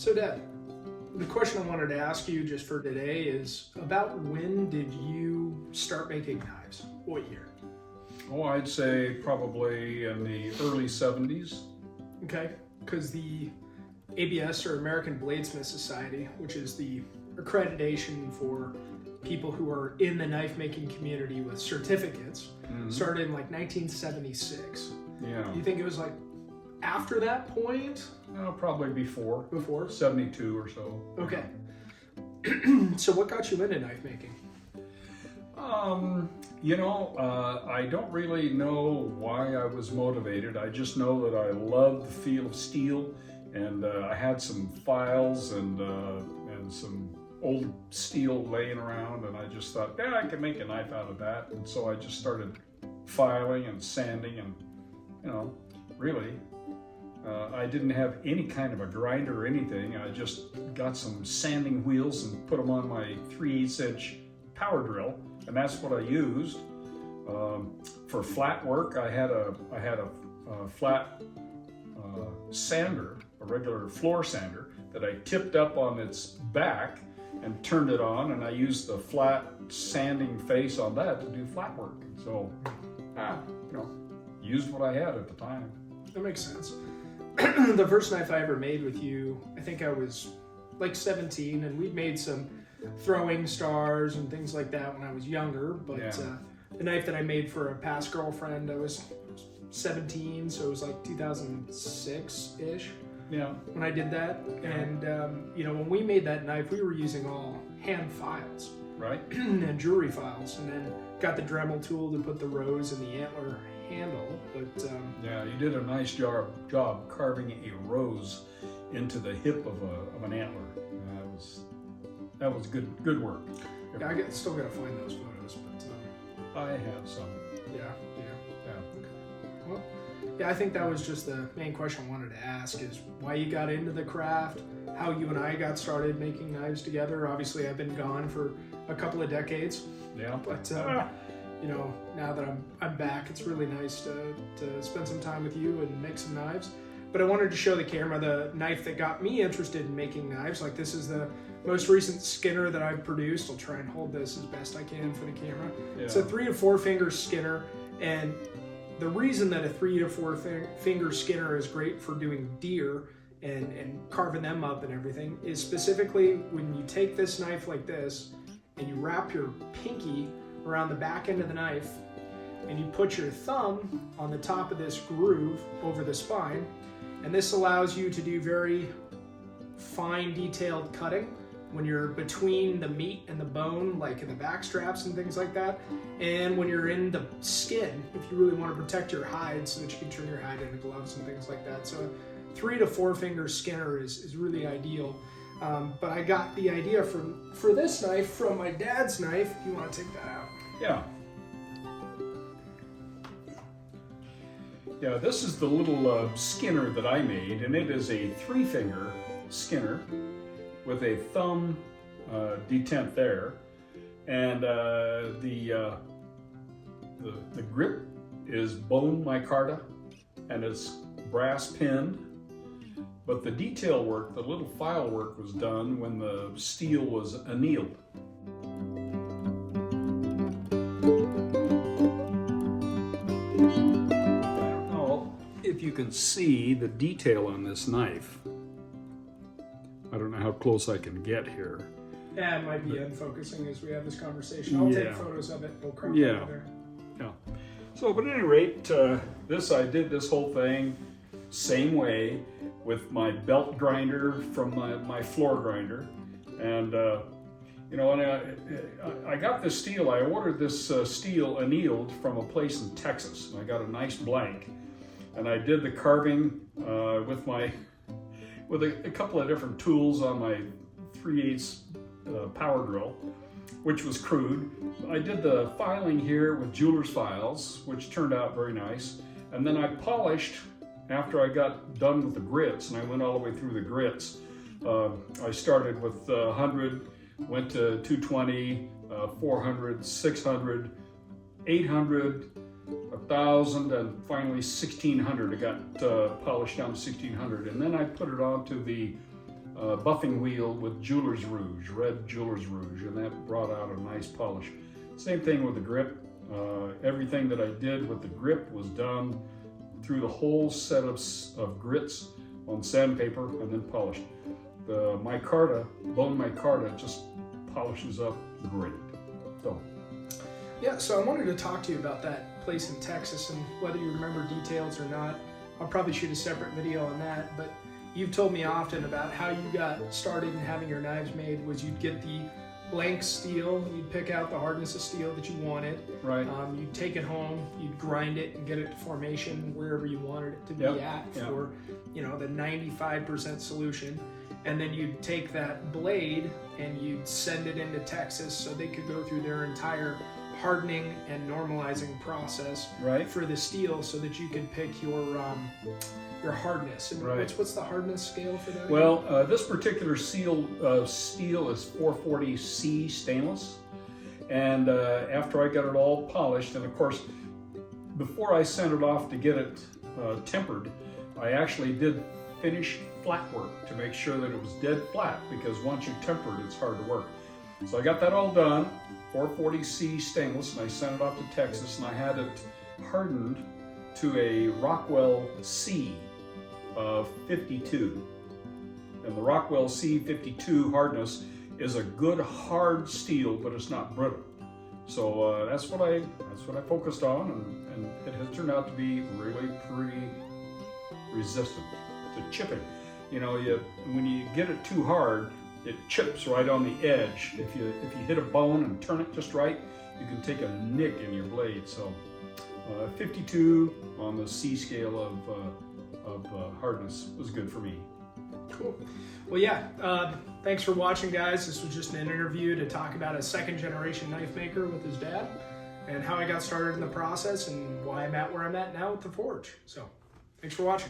So Dad, the question I wanted to ask you just for today is about when did you start making knives? What year? Oh, I'd say probably in the early 70s. Okay, because the ABS, or American Bladesmith Society, which is the accreditation for people who are in the knife making community with certificates, started in like 1976. Yeah. Do you think it was like after that point? Probably before. Before? 72 or so. Okay. So what got you into knife making? I don't really know why I was motivated. I just know that I love the feel of steel, and I had some files and some old steel laying around, and I just thought, yeah, I could make a knife out of that. And so I just started filing and sanding, and really, I didn't have any kind of a grinder or anything. I just got some sanding wheels and put them on my 3/8" power drill, and that's what I used. For flat work, I had a flat sander, a regular floor sander that I tipped up on its back and turned it on, and I used the flat sanding face on that to do flat work. So, used what I had at the time. That makes sense. The first knife I ever made with you, I think I was like 17, and we'd made some throwing stars and things like that when I was younger, but the knife that I made for a past girlfriend, I was 17, so it was like 2006-ish when I did that. And when we made that knife, we were using all hand files, right? And jewelry files, and then got the Dremel tool to put the rose in the antler handle. But you did a nice job carving a rose into the hip of an antler. That was good work. Yeah, I still gotta find those photos, but I have some. Yeah. Okay. Well, yeah, I think that was just the main question I wanted to ask, is why you got into the craft, how you and I got started making knives together. Obviously, I've been gone for a couple of decades. Yeah. But now that I'm back, it's really nice to spend some time with you and make some knives. But I wanted to show the camera the knife that got me interested in making knives. Like, this is the most recent Skinner that I've produced. I'll try and hold this as best I can for the camera. Yeah. It's a 3 to 4 finger Skinner, and the reason that a 3 to 4 finger Skinner is great for doing deer and carving them up and everything is specifically when you take this knife like this and you wrap your pinky around the back end of the knife and you put your thumb on the top of this groove over the spine, and this allows you to do very fine detailed cutting when you're between the meat and the bone, like in the back straps and things like that, and when you're in the skin, if you really want to protect your hide so that you can turn your hide into gloves and things like that. So a 3 to 4 finger Skinner is really ideal. But I got the idea for this knife from my dad's knife. If you want to take that out. Yeah. Yeah, this is the little Skinner that I made, and it is a 3 finger Skinner with a thumb detent there, and the grip is bone micarta, and it's brass pinned. But the detail work, the little file work, was done when the steel was annealed. If you can see the detail on this knife. I don't know how close I can get here. Yeah, it might be unfocusing as we have this conversation. I'll take photos of it. We'll crop yeah. it there. Yeah. So, but at any rate, I did this whole thing same way with my belt grinder from my floor grinder, and when I got this steel, I ordered this steel annealed from a place in Texas. I got a nice blank. And I did the carving with a couple of different tools on my 3/8 power drill, which was crude. I did the filing here with jeweler's files, which turned out very nice. And then I polished after I got done with the grits, and I went all the way through the grits. I started with 100, went to 220, 400, 600, 800, 1,000, and finally 1,600. It got polished down to 1,600, and then I put it onto the buffing wheel with jeweler's rouge, red jeweler's rouge, and that brought out a nice polish. Same thing with the grip. Everything that I did with the grip was done through the whole set of grits on sandpaper and then polished. The micarta, bone micarta, just polishes up great. So. Yeah, so I wanted to talk to you about that place in Texas and whether you remember details or not. I'll probably shoot a separate video on that, but you've told me often about how you got started in having your knives made was you'd get the blank steel, you'd pick out the hardness of steel that you wanted. Right. You'd take it home, you'd grind it and get it to formation wherever you wanted it to be at for, you know, the 95% solution. And then you'd take that blade and you'd send it into Texas so they could go through their entire hardening and normalizing process for the steel so that you could pick your hardness. And what's the hardness scale for that? Well, this particular steel is 440C stainless. And after I got it all polished, and of course, before I sent it off to get it tempered, I actually did finish flat work to make sure that it was dead flat, because once you temper it, it's hard to work. So I got that all done, 440C stainless, and I sent it off to Texas, and I had it hardened to a Rockwell C of 52. And the Rockwell C52 hardness is a good hard steel, but it's not brittle. So that's what I focused on, and it has turned out to be really pretty resistant to chipping. You know, when you get it too hard, it chips right on the edge. If you hit a bone and turn it just right, you can take a nick in your blade. So 52 on the C scale of hardness was good for me. Cool. Well, yeah, thanks for watching, guys. This was just an interview to talk about a second generation knife maker with his dad and how I got started in the process and why I'm at where I'm at now with the forge. So thanks for watching.